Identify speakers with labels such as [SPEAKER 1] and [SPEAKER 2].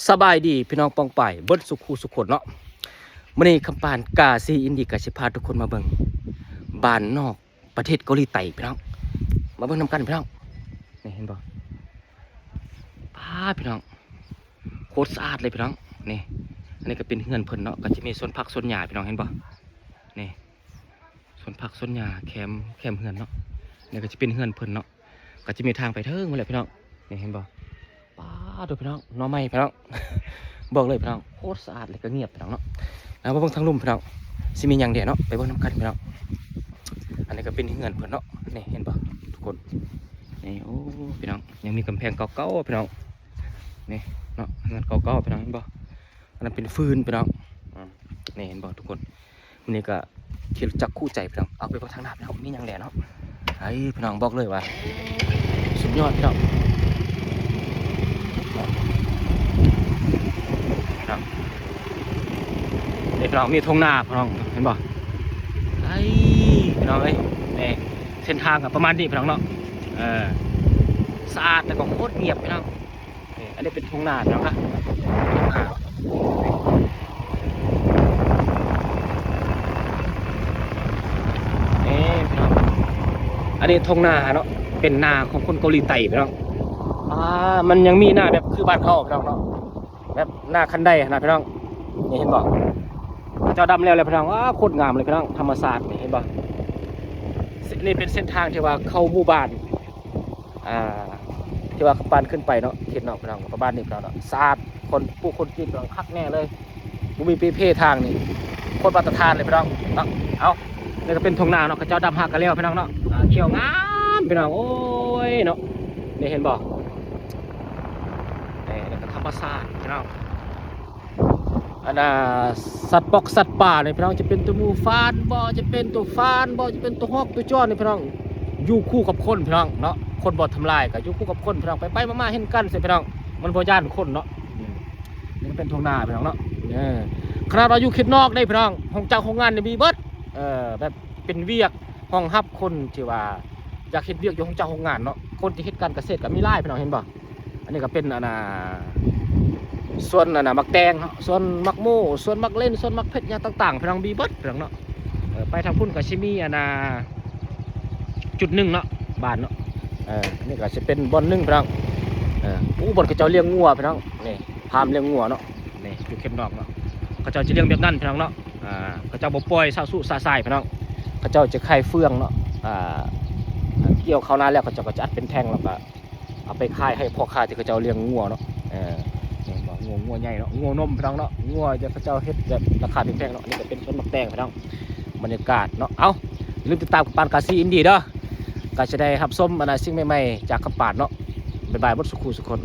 [SPEAKER 1] สบายดีพี่น้องปองไปเบิดสุขสุขคนเนาะมื้อนี้คำปานกาซีอินดีกาสิพาทุกคนมาเบิ่งบ้านนอกประเทศเกาหลีใต้พี่น้องมาเบิ่งนำกันพี่น้องนี่เห็นบ่พี่น้องโคตรสะอาดเลยพี่น้องนี่อันนี้ก็เป็นเฮือนเพิ่นเนาะก็จะมีสวนผักสวนหญ้าพี่น้องเห็นบ่นี่สวนผักสวนหญ้าแคมเฮือนเนาะนี่ก็จะเป็นเฮือนเพิ่นเนาะก็จะมีทางไปเทิงนั่นแหละพี่น้องนี่เห็นบ่ดูพี่น้องน้องใหม่พี่น้อง บอกเลยพี่น้องโคตรสะอาดเลยก็เงียบพี่น้องเนาะแล้วมาเบิ่งทางลุ่มพี่น้องสิมีอย่างเดียวเนาะไปเบิ่งน้ำกันพี่น้องอันนี้ก็เป็นเฮือนเพิ่นเนาะนี่เห็นป่ะทุกคนนี่โอ้พี่น้องยังมีกำแพงเก่าๆพี่น้องนี่เนาะเฮือนเก่าๆพี่น้องเห็นป่ะอันนั้นเป็นฟืนพี่น้องนี่เห็นป่ะทุกคนวันนี้ก็ขี่รถจักรคู่ใจพี่น้องเอาไปเบิ่งทางหน้าพี่น้องมีอย่างเดียวเนาะไอ้พี่น้องบอกเลยว่าสุดยอดพี่น้องนี่พี่น้องมีทงนาพี่น้องเห็นบ่ไอ้พี่น้องเอ้ยนี่เส้นทางกับประมาณนี้พี่น้องเนาะสะอาดแต่ก็โคตรเงียบพี่น้องนี่อันนี้เป็นทงนาพี่น้องนะนี่พี่น้องอันนี้ทงนาเนาะเป็นนาของคนเกาหลีใต้พี่น้องมันยังมีหน้าแบบคือบ้านเขาพี่น้องเนาะแบบหน้าคันไดนะพี่น้องนี่เห็นบ่เจ้าดำแล้วเลยพี่น้องโคตรงามเลยพี่น้องธรรมศาสตร์นี่เห็นบ่นี่เป็นเส้นทางที่ว่าเข้าหมู่บ้านที่ว่าปานขึ้นไปเนาะเขตเนาะพี่น้องประมาณนี้พี่น้องเนาะสะอาดคนผู้คนกินพี่น้องคักแน่เลยมีเพ่ทางนี่โคตรมาตรฐานเลยพี่น้องเนาะเอานี่ก็เป็นทงนาเนาะเจ้าดำหักกันแล้วพี่น้องเนาะเขียวงามพี่น้องโอ้ยเนาะนี่เห็นบ่นี่ก็ธรรมศาสตร์พี่น้องอันสัตว์ปอกสัตว์ป่าเนี่ยพี่น้องจะเป็นตัวมูฟานบ่จะเป็นตัวฟานบ่จะเป็นตัวฮอกตัวจ้อนเนี่ยพี่น้องอยู่คู่กับคนพี่น้องเนาะคนบ่ทำลายก็อยู่คู่กับคนพี่น้องไปมาเห็นกันสิพี่น้องมันบ่ย่านคนเนาะนี่เป็นทงนาพี่น้องเนาะขณะเราอยู่เขตนอกได้พี่น้องห้องจ้างโรงงานเนี่ยมีเบิดแบบเป็นเวียกห้องฮับคนที่ว่าอยากเฮ็ดเวียกอยู่ห้องจ้างโรงงานเนาะคนที่เฮ็ดการเกษตรก็มีหลายพี่น้องเห็นบ่อันนี้ก็เป็นส่วนมักแตงเนาะส่วนมักโม่ส่วนมักเล่นส่วนมักเพชรอย่างต่างๆพี่น้องบีเบิดพี่น้องเนาะไปทางพุ่นก็ชิมีจุดหนึ่งเนาะบ้านเนาะนี่ก็จะเป็นบ่อนหนึ่งพี่น้องบ่อนเขาเจ้าเลี้ยงงัวพี่น้องนี่พามเลี้ยงงัวเนาะนี่อยู่เข้มนอกเนาะเขาเจ้าจะเลี้ยงแบบนั้นพี่น้องเนาะเขาเจ้าบ่ปล่อยซาสุซาใส่พี่น้องเขาเจ้าจะไข่เฟืองเนาะเกี่ยวเข้านาแล้วเขาเจ้าก็จะอัดเป็นแท่งแล้วก็เอาไปขายให้พ่อค้าที่เขาเจ้าเลี้ยงงัวเนาะงัวใหญ่เนาะงัวนมพี่น้องเนาะงัวจะพระเจ้าเฮ็ดแบบราคาแพงเนาะนี่ก็เป็นต้นมะแตงพี่น้องบรรยากาศเนาะเอาลืมติดตามกับปานกาซีอินดีเด้อก็จะได้รับชมสิ่งใหม่ๆจากกับปานเนาะบ๊ายบายบดสุขุสุขคน